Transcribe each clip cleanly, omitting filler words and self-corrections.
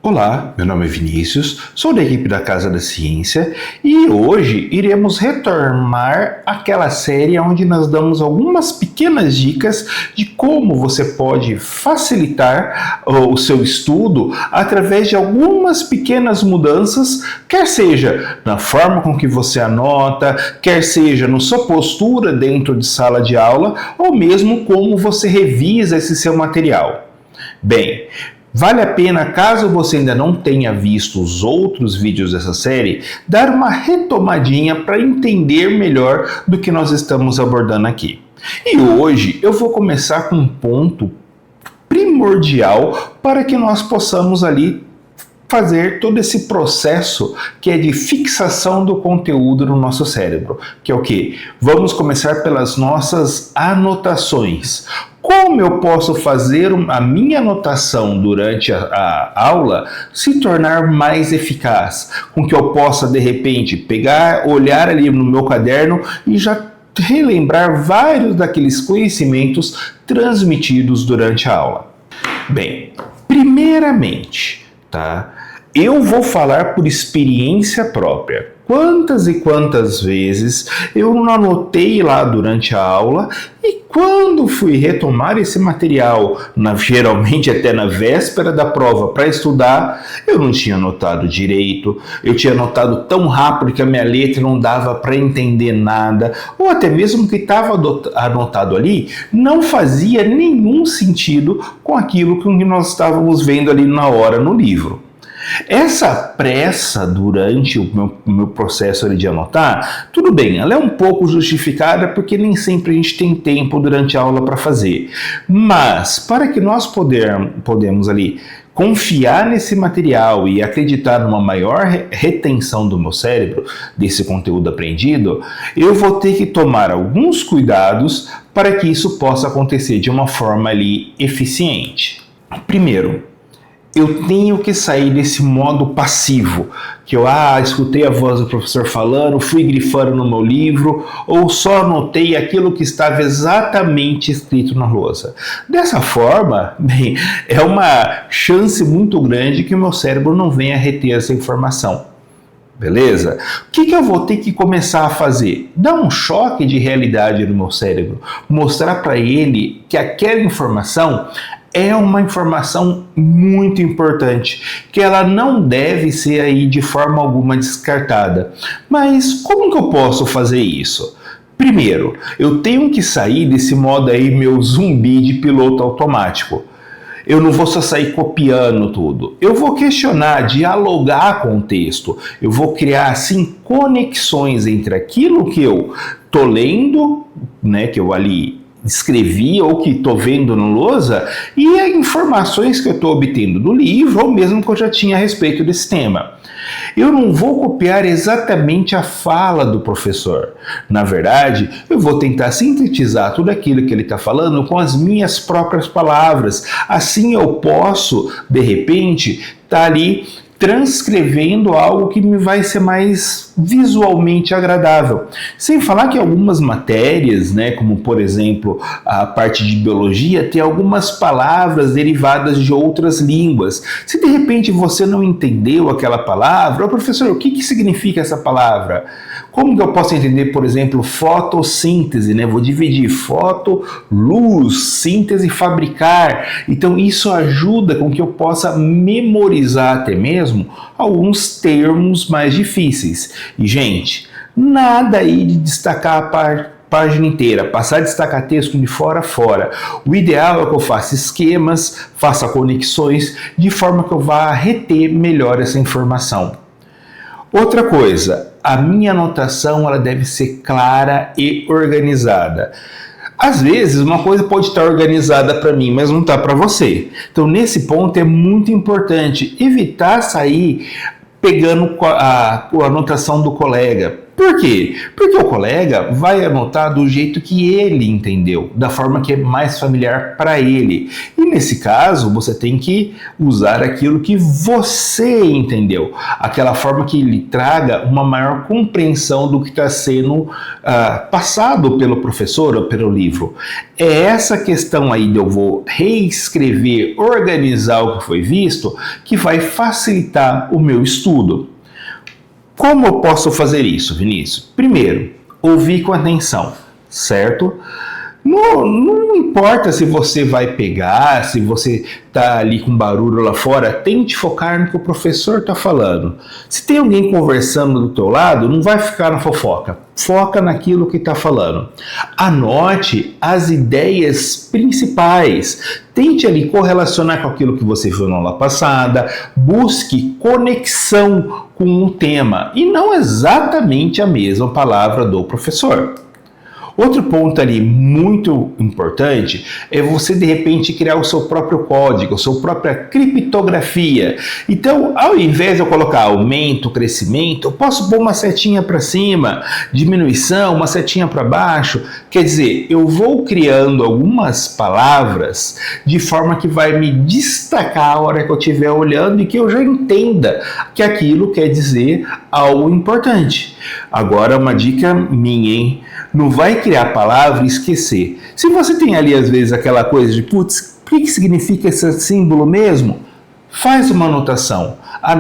Olá, meu nome é Vinícius, sou da equipe da Casa da Ciência e hoje iremos retomar aquela série onde nós damos algumas pequenas dicas de como você pode facilitar o seu estudo através de algumas pequenas mudanças, quer seja na forma com que você anota, quer seja na sua postura dentro de sala de aula ou mesmo como você revisa esse seu material. Bem, vale a pena, caso você ainda não tenha visto os outros vídeos dessa série, dar uma retomadinha para entender melhor do que nós estamos abordando aqui. E hoje eu vou começar com um ponto primordial para que nós possamos ali fazer todo esse processo que é de fixação do conteúdo no nosso cérebro, que é o quê? Vamos começar pelas nossas anotações. Como eu posso fazer a minha anotação durante a aula se tornar mais eficaz? Com que eu possa, de repente, pegar, olhar ali no meu caderno e já relembrar vários daqueles conhecimentos transmitidos durante a aula. Bem, primeiramente, tá? Eu vou falar por experiência própria. Quantas e quantas vezes eu não anotei lá durante a aula e quando fui retomar esse material, geralmente até na véspera da prova para estudar, eu não tinha anotado direito, eu tinha anotado tão rápido que a minha letra não dava para entender nada, ou até mesmo o que estava anotado ali não fazia nenhum sentido com aquilo que nós estávamos vendo ali na hora no livro. Essa pressa durante o meu processo ali de anotar, tudo bem, ela é um pouco justificada porque nem sempre a gente tem tempo durante a aula para fazer. Mas, para que nós podemos ali confiar nesse material e acreditar numa maior retenção do meu cérebro, desse conteúdo aprendido, eu vou ter que tomar alguns cuidados para que isso possa acontecer de uma forma ali eficiente. Primeiro, eu tenho que sair desse modo passivo, que eu escutei a voz do professor falando, fui grifando no meu livro, ou só anotei aquilo que estava exatamente escrito na lousa. Dessa forma, bem, é uma chance muito grande que o meu cérebro não venha a reter essa informação. Beleza? O que eu vou ter que começar a fazer? Dar um choque de realidade no meu cérebro, mostrar para ele que aquela informação é uma informação muito importante, que ela não deve ser aí de forma alguma descartada. Mas como que eu posso fazer isso? Primeiro, eu tenho que sair desse modo aí, meu zumbi de piloto automático. Eu não vou só sair copiando tudo. Eu vou questionar, dialogar com o texto. Eu vou criar, assim, conexões entre aquilo que eu tô lendo, né, que eu ali escrevi ou que estou vendo no lousa e as informações que eu estou obtendo do livro ou mesmo que eu já tinha a respeito desse tema. Eu não vou copiar exatamente a fala do professor. Na verdade, eu vou tentar sintetizar tudo aquilo que ele está falando com as minhas próprias palavras. Assim eu posso, de repente, estar ali transcrevendo algo que me vai ser mais visualmente agradável. Sem falar que algumas matérias, né, como por exemplo a parte de biologia, tem algumas palavras derivadas de outras línguas. Se de repente você não entendeu aquela palavra, professor, o que significa essa palavra? Como que eu posso entender, por exemplo, fotossíntese, né? Vou dividir foto, luz, síntese, fabricar. Então isso ajuda com que eu possa memorizar até mesmo alguns termos mais difíceis. E, gente, nada aí de destacar a página inteira, passar a destacar texto de fora a fora. O ideal é que eu faça esquemas, faça conexões, de forma que eu vá reter melhor essa informação. Outra coisa, a minha anotação ela deve ser clara e organizada. Às vezes, uma coisa pode estar organizada para mim, mas não está para você. Então, nesse ponto, é muito importante evitar sair pegando a anotação do colega. Por quê? Porque o colega vai anotar do jeito que ele entendeu, da forma que é mais familiar para ele. E nesse caso, você tem que usar aquilo que você entendeu, aquela forma que lhe traga uma maior compreensão do que está sendo passado pelo professor ou pelo livro. É essa questão aí de eu vou reescrever, organizar o que foi visto, que vai facilitar o meu estudo. Como eu posso fazer isso, Vinícius? Primeiro, ouvir com atenção, certo? Não importa se você vai pegar, se você está ali com barulho lá fora, tente focar no que o professor está falando. Se tem alguém conversando do teu lado, não vai ficar na fofoca. Foca naquilo que está falando. Anote as ideias principais. Tente ali correlacionar com aquilo que você viu na aula passada. Busque conexão com o tema e não exatamente a mesma palavra do professor. Outro ponto ali muito importante é você de repente criar o seu próprio código, a sua própria criptografia. Então, ao invés de eu colocar aumento, crescimento, eu posso pôr uma setinha para cima, diminuição, uma setinha para baixo. Quer dizer, eu vou criando algumas palavras de forma que vai me destacar a hora que eu estiver olhando e que eu já entenda que aquilo quer dizer algo importante. Agora, uma dica minha, hein? Não vai criar a palavra e esquecer. Se você tem ali, às vezes, aquela coisa de, putz, o que significa esse símbolo mesmo? Faz uma anotação.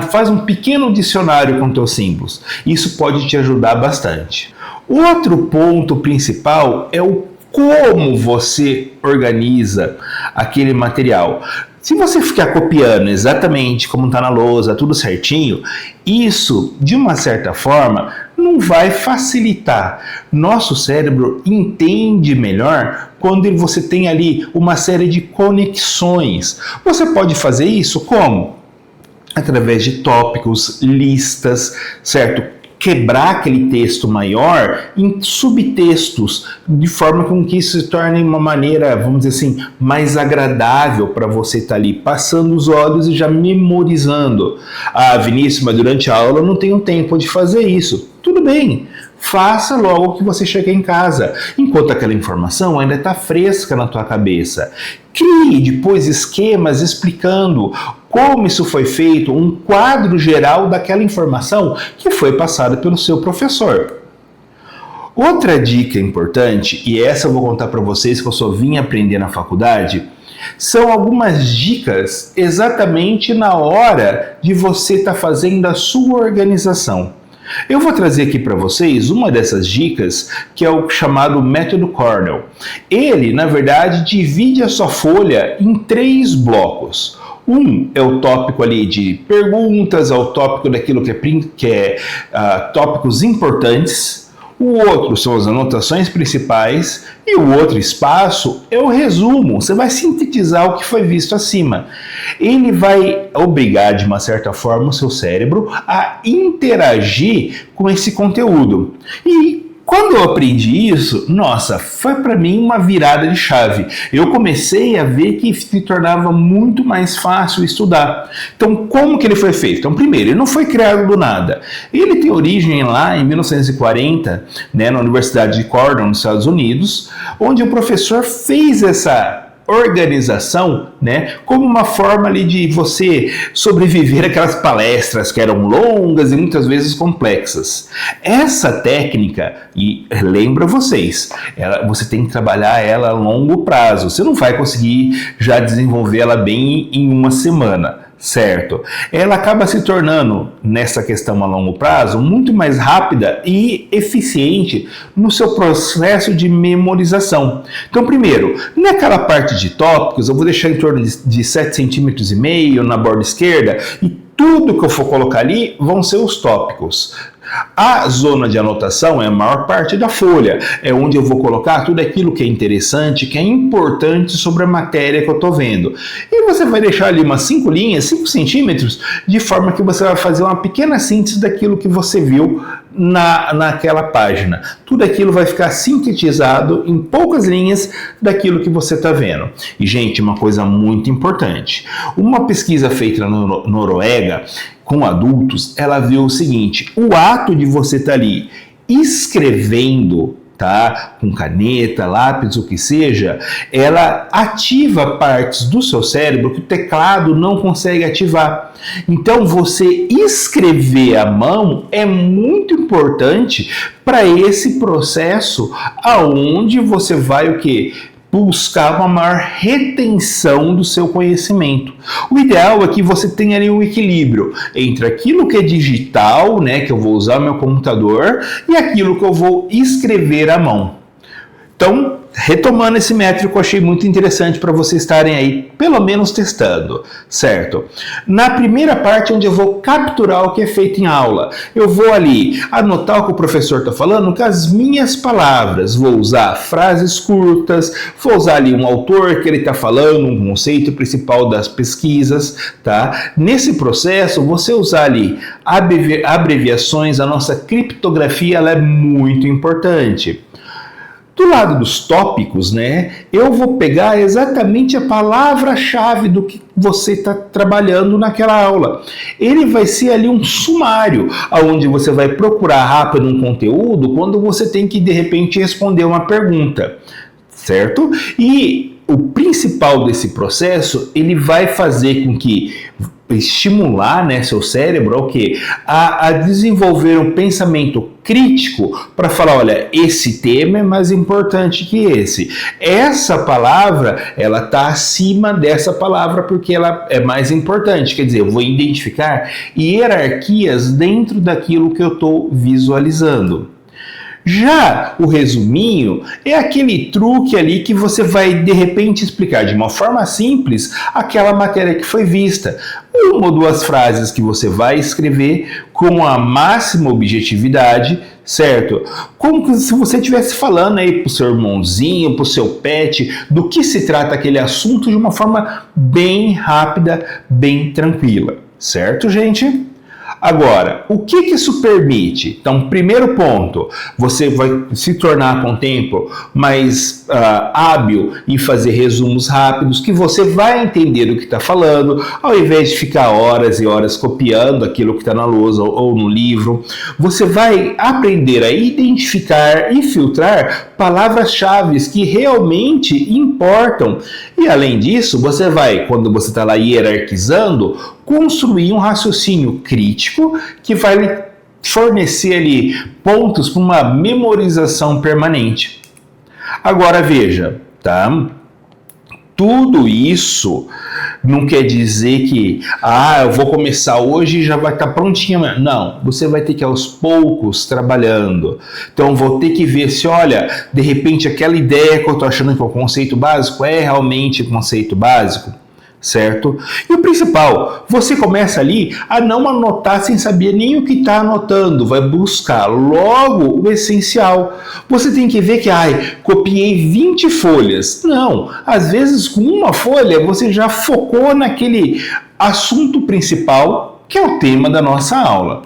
Faz um pequeno dicionário com teus símbolos. Isso pode te ajudar bastante. Outro ponto principal é o como você organiza aquele material. Se você ficar copiando exatamente como está na lousa, tudo certinho, isso, de uma certa forma, não vai facilitar. Nosso cérebro entende melhor quando você tem ali uma série de conexões. Você pode fazer isso como? Através de tópicos, listas, certo? Quebrar aquele texto maior em subtextos, de forma com que isso se torne uma maneira, vamos dizer assim, mais agradável para você estar ali, passando os olhos e já memorizando. Ah, Vinícius, mas durante a aula eu não tenho tempo de fazer isso. Tudo bem, faça logo que você chegar em casa, enquanto aquela informação ainda está fresca na tua cabeça. Crie depois esquemas explicando como isso foi feito, um quadro geral daquela informação que foi passada pelo seu professor. Outra dica importante, e essa eu vou contar para vocês que eu só vim aprender na faculdade, são algumas dicas exatamente na hora de você estar fazendo a sua organização. Eu vou trazer aqui para vocês uma dessas dicas, que é o chamado método Cornell. Ele, na verdade, divide a sua folha em 3 blocos. Um é o tópico ali de perguntas, é o tópico daquilo que é tópicos importantes. O outro são as anotações principais e o outro espaço é o resumo. Você vai sintetizar o que foi visto acima. Ele vai obrigar, de uma certa forma, o seu cérebro a interagir com esse conteúdo. E quando eu aprendi isso, nossa, foi para mim uma virada de chave. Eu comecei a ver que se tornava muito mais fácil estudar. Então, como que ele foi feito? Então, primeiro, ele não foi criado do nada. Ele tem origem lá em 1940, na Universidade de Cornell, nos Estados Unidos, onde o professor fez essa organização, como uma forma ali de você sobreviver àquelas palestras que eram longas e muitas vezes complexas. Essa técnica, e lembra vocês, você tem que trabalhar ela a longo prazo. Você não vai conseguir já desenvolver ela bem em uma semana. Certo? Ela acaba se tornando, nessa questão a longo prazo, muito mais rápida e eficiente no seu processo de memorização. Então, primeiro, naquela parte de tópicos, eu vou deixar em torno de 7,5 cm na borda esquerda e tudo que eu for colocar ali vão ser os tópicos. A zona de anotação é a maior parte da folha, é onde eu vou colocar tudo aquilo que é interessante, que é importante sobre a matéria que eu estou vendo. E você vai deixar ali umas 5 linhas, 5 centímetros, de forma que você vai fazer uma pequena síntese daquilo que você viu naquela página. Tudo aquilo vai ficar sintetizado em poucas linhas daquilo que você está vendo. E, gente, uma coisa muito importante. Uma pesquisa feita na Noruega com adultos, ela viu o seguinte: o ato de você estar ali escrevendo, tá? Com caneta, lápis, o que seja, ela ativa partes do seu cérebro que o teclado não consegue ativar. Então, você escrever à mão é muito importante para esse processo aonde você vai o quê? Buscar uma maior retenção do seu conhecimento. O ideal é que você tenha ali um equilíbrio entre aquilo que é digital, né, que eu vou usar meu computador, e aquilo que eu vou escrever à mão. Então, retomando esse método que eu achei muito interessante para vocês estarem aí, pelo menos testando, certo? Na primeira parte, onde eu vou capturar o que é feito em aula, eu vou ali anotar o que o professor está falando com as minhas palavras, vou usar frases curtas, vou usar ali um autor que ele está falando, um conceito principal das pesquisas, tá? Nesse processo, você usar ali abreviações, a nossa criptografia ela é muito importante. Do lado dos tópicos, né, eu vou pegar exatamente a palavra-chave do que você está trabalhando naquela aula. Ele vai ser ali um sumário, onde você vai procurar rápido um conteúdo quando você tem que, de repente, responder uma pergunta, certo? E o principal desse processo, ele vai fazer com que estimular, né, seu cérebro ao quê? A desenvolver um pensamento crítico para falar, olha, esse tema é mais importante que esse. Essa palavra, ela está acima dessa palavra porque ela é mais importante. Quer dizer, eu vou identificar hierarquias dentro daquilo que eu estou visualizando. Já o resuminho é aquele truque ali que você vai de repente explicar de uma forma simples aquela matéria que foi vista. Uma ou duas frases que você vai escrever com a máxima objetividade, certo? Como se você estivesse falando aí pro seu irmãozinho, pro seu pet, do que se trata aquele assunto de uma forma bem rápida, bem tranquila, certo, gente? Agora, o que isso permite? Então, primeiro ponto, você vai se tornar com o tempo mais hábil em fazer resumos rápidos, que você vai entender o que está falando, ao invés de ficar horas e horas copiando aquilo que está na lousa ou no livro. Você vai aprender a identificar e filtrar palavras-chave que realmente importam. E, além disso, você vai, quando você está lá hierarquizando, construir um raciocínio crítico que vai lhe fornecer ali pontos para uma memorização permanente. Agora veja, tá? Tudo isso não quer dizer que eu vou começar hoje e já vai estar prontinha. Não, você vai ter que ir aos poucos trabalhando. Então vou ter que ver se, olha, de repente aquela ideia que eu estou achando que é o conceito básico é realmente conceito básico. Certo? E o principal, você começa ali a não anotar sem saber nem o que está anotando, vai buscar logo o essencial. Você tem que ver que, copiei 20 folhas. Não, às vezes com uma folha você já focou naquele assunto principal, que é o tema da nossa aula.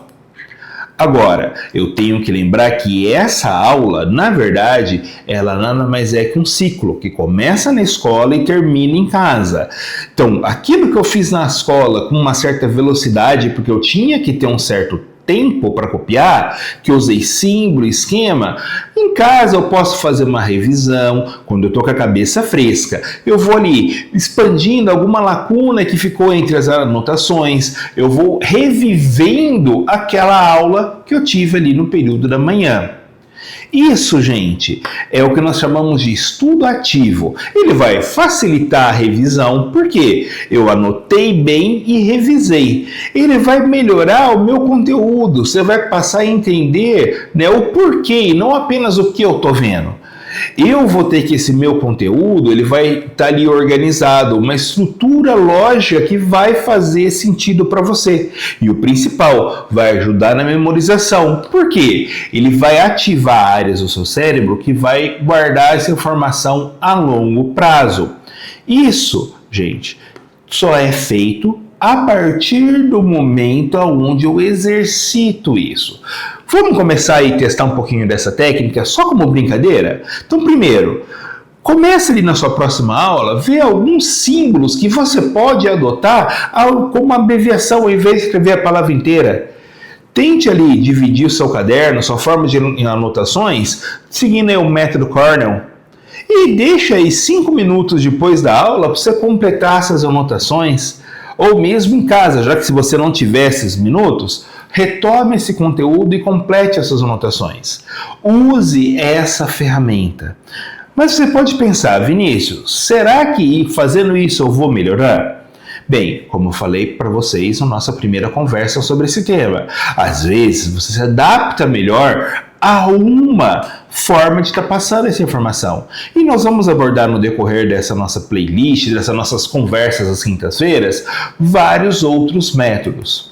Agora, eu tenho que lembrar que essa aula, na verdade, ela nada mais é que um ciclo que começa na escola e termina em casa. Então, aquilo que eu fiz na escola com uma certa velocidade, porque eu tinha que ter um certo tempo para copiar, que eu usei símbolo, esquema, em casa eu posso fazer uma revisão, quando eu estou com a cabeça fresca. Eu vou ali expandindo alguma lacuna que ficou entre as anotações, eu vou revivendo aquela aula que eu tive ali no período da manhã. Isso, gente, é o que nós chamamos de estudo ativo. Ele vai facilitar a revisão, porque eu anotei bem e revisei. Ele vai melhorar o meu conteúdo, você vai passar a entender, né, o porquê e não apenas o que eu estou vendo. Eu vou ter que esse meu conteúdo, ele vai estar ali organizado, uma estrutura lógica que vai fazer sentido para você. E o principal, vai ajudar na memorização. Por quê? Ele vai ativar áreas do seu cérebro que vai guardar essa informação a longo prazo. Isso, gente, só é feito a partir do momento onde eu exercito isso. Vamos começar a testar um pouquinho dessa técnica, só como brincadeira? Então, primeiro, comece ali na sua próxima aula, vê alguns símbolos que você pode adotar como uma abreviação, ao invés de escrever a palavra inteira. Tente ali dividir o seu caderno, sua forma de anotações, seguindo aí o método Cornell. E deixa aí 5 minutos depois da aula para você completar essas anotações, ou mesmo em casa, já que se você não tiver esses minutos, retome esse conteúdo e complete essas anotações. Use essa ferramenta. Mas você pode pensar, Vinícius, será que fazendo isso eu vou melhorar? Bem, como eu falei para vocês na nossa primeira conversa sobre esse tema, às vezes você se adapta melhor a uma forma de estar passando essa informação. E nós vamos abordar no decorrer dessa nossa playlist, dessas nossas conversas às quintas-feiras, vários outros métodos.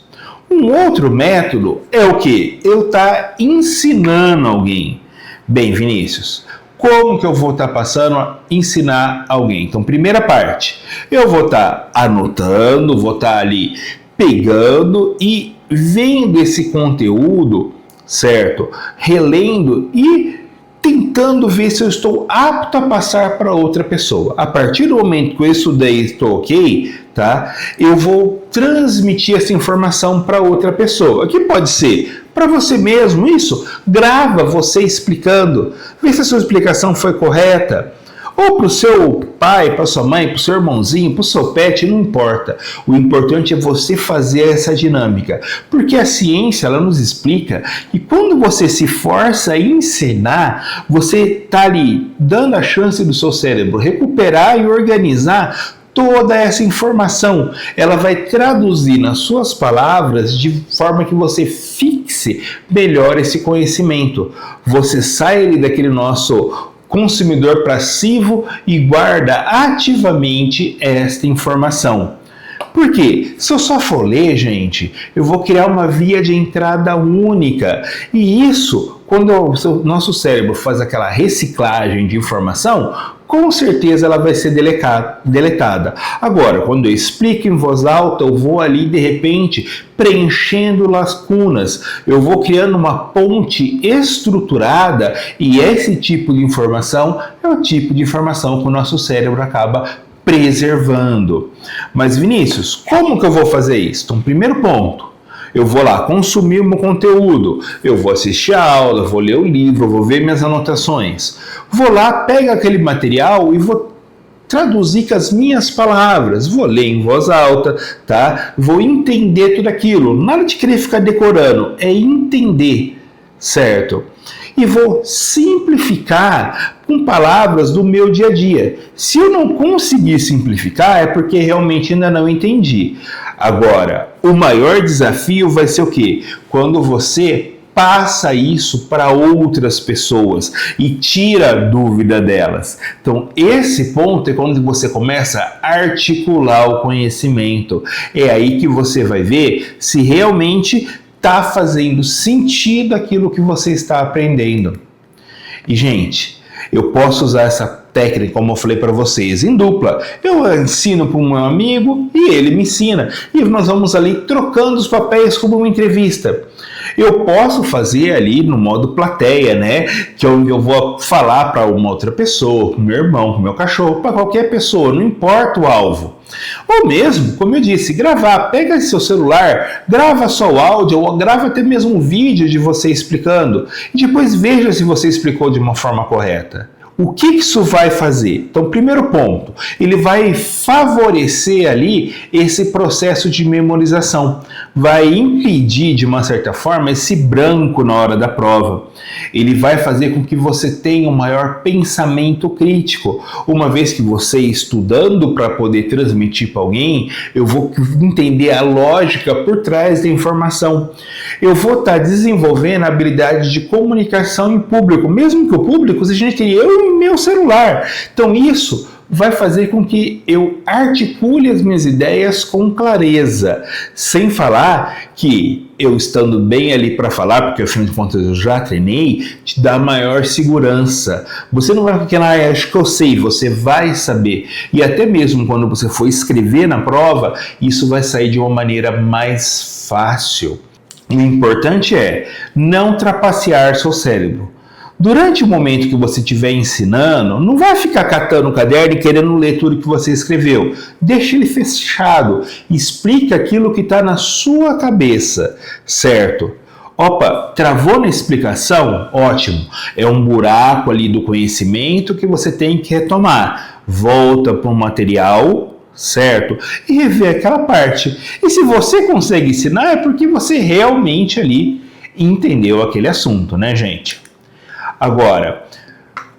Um outro método é o quê? Eu estar ensinando alguém. Bem, Vinícius, como que eu vou estar passando a ensinar alguém? Então, primeira parte, eu vou estar anotando, vou estar ali pegando e vendo esse conteúdo, certo? Relendo e tentando ver se eu estou apto a passar para outra pessoa. A partir do momento que eu estudei e estou ok, tá? Eu vou transmitir essa informação para outra pessoa. Que pode ser para você mesmo, isso. Grava você explicando. Vê se a sua explicação foi correta. Ou para o seu pai, para sua mãe, para o seu irmãozinho, para o seu pet, não importa. O importante é você fazer essa dinâmica. Porque a ciência, ela nos explica que quando você se força a ensinar, você está ali dando a chance do seu cérebro recuperar e organizar toda essa informação. Ela vai traduzir nas suas palavras de forma que você fixe melhor esse conhecimento. Você sai ali daquele nosso consumidor passivo e guarda ativamente esta informação. Por quê? Se eu só for ler, gente, eu vou criar uma via de entrada única. E isso, quando o nosso cérebro faz aquela reciclagem de informação, com certeza ela vai ser deletada. Agora, quando eu explico em voz alta, eu vou ali, de repente, preenchendo lacunas. Eu vou criando uma ponte estruturada e esse tipo de informação é o tipo de informação que o nosso cérebro acaba preservando. Mas, Vinícius, como que eu vou fazer isso? Então, primeiro ponto, eu vou lá consumir o meu conteúdo, eu vou assistir a aula, vou ler o livro, vou ver minhas anotações. Vou lá, pego aquele material e vou traduzir com as minhas palavras, vou ler em voz alta, tá? Vou entender tudo aquilo. Nada de querer ficar decorando, é entender, certo? E vou simplificar com palavras do meu dia a dia. Se eu não conseguir simplificar, é porque realmente ainda não entendi. Agora, o maior desafio vai ser o quê? Quando você passa isso para outras pessoas e tira a dúvida delas. Então, esse ponto é quando você começa a articular o conhecimento. É aí que você vai ver se realmente está fazendo sentido aquilo que você está aprendendo. E, gente, eu posso usar essa técnica, como eu falei para vocês, em dupla. Eu ensino para um meu amigo e ele me ensina. E nós vamos ali trocando os papéis como uma entrevista. Eu posso fazer ali no modo plateia, né? Que eu vou falar para uma outra pessoa, para o meu irmão, para o meu cachorro, para qualquer pessoa, não importa o alvo. Ou mesmo, como eu disse, gravar. Pega seu celular, grava só o áudio ou grava até mesmo um vídeo de você explicando e depois veja se você explicou de uma forma correta. O que isso vai fazer? Então, primeiro ponto, ele vai favorecer ali esse processo de memorização, vai impedir, de uma certa forma, esse branco na hora da prova. Ele vai fazer com que você tenha um maior pensamento crítico, uma vez que você estudando para poder transmitir para alguém, eu vou entender a lógica por trás da informação. Eu vou estar desenvolvendo a habilidade de comunicação em público, mesmo que o público seja entre eu e meu celular. Então isso vai fazer com que eu articule as minhas ideias com clareza, sem falar que eu estando bem ali para falar, porque afinal de contas eu já treinei, te dá maior segurança. Você não vai ficar, acho que eu sei, você vai saber. E até mesmo quando você for escrever na prova, isso vai sair de uma maneira mais fácil. O importante é não trapacear seu cérebro. Durante o momento que você estiver ensinando, não vai ficar catando o caderno e querendo ler tudo que você escreveu. Deixa ele fechado. Explica aquilo que está na sua cabeça, certo? Opa, travou na explicação? Ótimo. É um buraco ali do conhecimento que você tem que retomar. Volta para o material, certo? E rever aquela parte. E se você consegue ensinar, é porque você realmente ali entendeu aquele assunto, né, gente? Agora,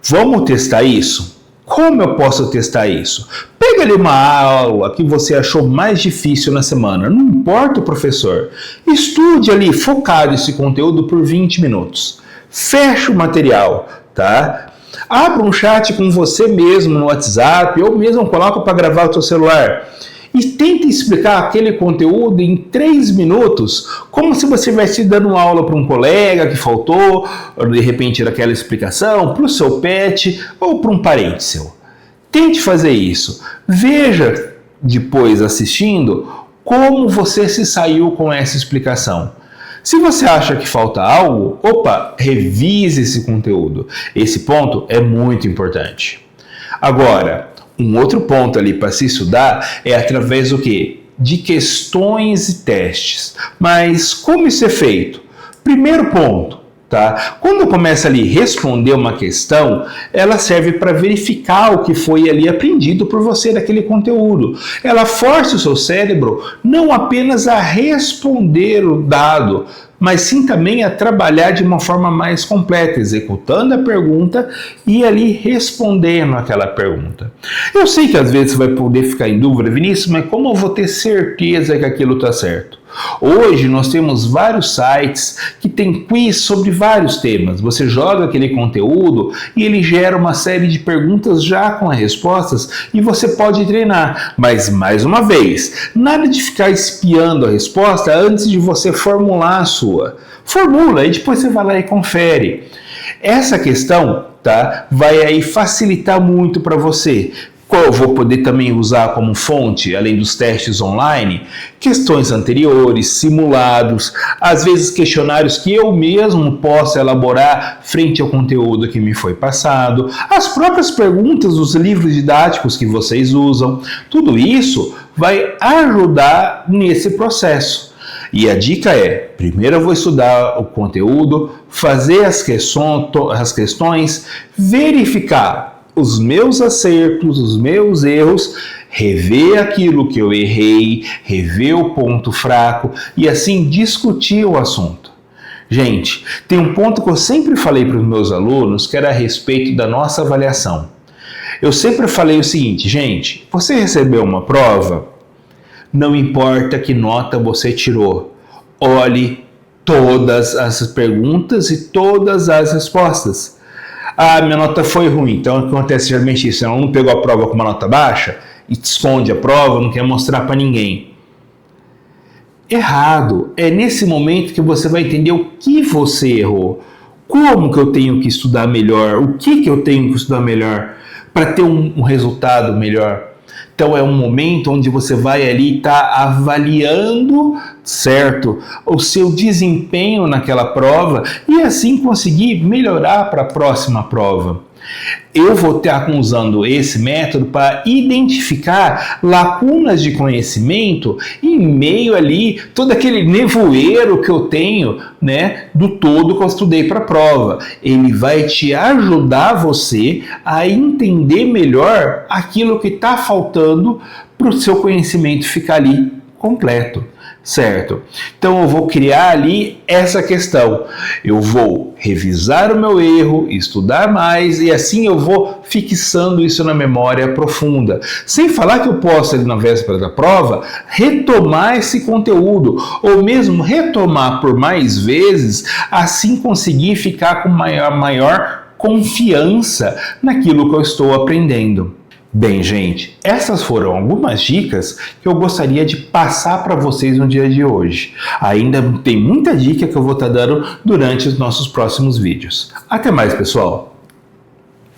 vamos testar isso? Como eu posso testar isso? Pega ali uma aula que você achou mais difícil na semana, não importa o professor. Estude ali, focado esse conteúdo por 20 minutos. Fecha o material, tá? Abra um chat com você mesmo no WhatsApp ou mesmo coloca para gravar o seu celular. E tente explicar aquele conteúdo em 3 minutos, como se você estivesse dando aula para um colega que faltou, ou de repente daquela explicação, para o seu pet ou para um parente seu. Tente fazer isso. Veja, depois assistindo, como você se saiu com essa explicação. Se você acha que falta algo, revise esse conteúdo. Esse ponto é muito importante. Agora, um outro ponto ali para se estudar é através do quê? De questões e testes. Mas como isso é feito? Primeiro ponto, tá? Quando começa ali a responder uma questão, ela serve para verificar o que foi ali aprendido por você daquele conteúdo. Ela força o seu cérebro não apenas a responder o dado, mas sim também a trabalhar de uma forma mais completa, executando a pergunta e ali respondendo aquela pergunta. Eu sei que às vezes você vai poder ficar em dúvida, Vinícius, mas como eu vou ter certeza que aquilo está certo? Hoje nós temos vários sites que tem quiz sobre vários temas. Você joga aquele conteúdo e ele gera uma série de perguntas já com as respostas e você pode treinar. Mas, mais uma vez, nada de ficar espiando a resposta antes de você formular a sua. Formula e depois você vai lá e confere. Essa questão, tá, vai aí facilitar muito para você. Qual eu vou poder também usar como fonte, além dos testes online, questões anteriores, simulados, às vezes questionários que eu mesmo posso elaborar frente ao conteúdo que me foi passado, as próprias perguntas dos livros didáticos que vocês usam. Tudo isso vai ajudar nesse processo. E a dica é, primeiro eu vou estudar o conteúdo, fazer as questões, verificar os meus acertos, os meus erros, rever aquilo que eu errei, rever o ponto fraco e assim discutir o assunto. Gente, tem um ponto que eu sempre falei para os meus alunos que era a respeito da nossa avaliação. Eu sempre falei o seguinte, gente, você recebeu uma prova? Não importa que nota você tirou, olhe todas as perguntas e todas as respostas. Ah, minha nota foi ruim, então acontece geralmente isso, o aluno pegou a prova com uma nota baixa e esconde a prova, não quer mostrar para ninguém. Errado, é nesse momento que você vai entender o que você errou, como que eu tenho que estudar melhor, o que eu tenho que estudar melhor para ter um resultado melhor. Então é um momento onde você vai ali estar avaliando, certo, o seu desempenho naquela prova e assim conseguir melhorar para a próxima prova. Eu vou estar usando esse método para identificar lacunas de conhecimento em meio ali todo aquele nevoeiro que eu tenho, né, do todo que eu estudei para a prova. Ele vai te ajudar você a entender melhor aquilo que está faltando para o seu conhecimento ficar ali completo. Certo? Então eu vou criar ali essa questão. Eu vou revisar o meu erro, estudar mais e assim eu vou fixando isso na memória profunda. Sem falar que eu posso ali na véspera da prova retomar esse conteúdo ou mesmo retomar por mais vezes, assim conseguir ficar com maior confiança naquilo que eu estou aprendendo. Bem, gente, essas foram algumas dicas que eu gostaria de passar para vocês no dia de hoje. Ainda tem muita dica que eu vou estar dando durante os nossos próximos vídeos. Até mais, pessoal!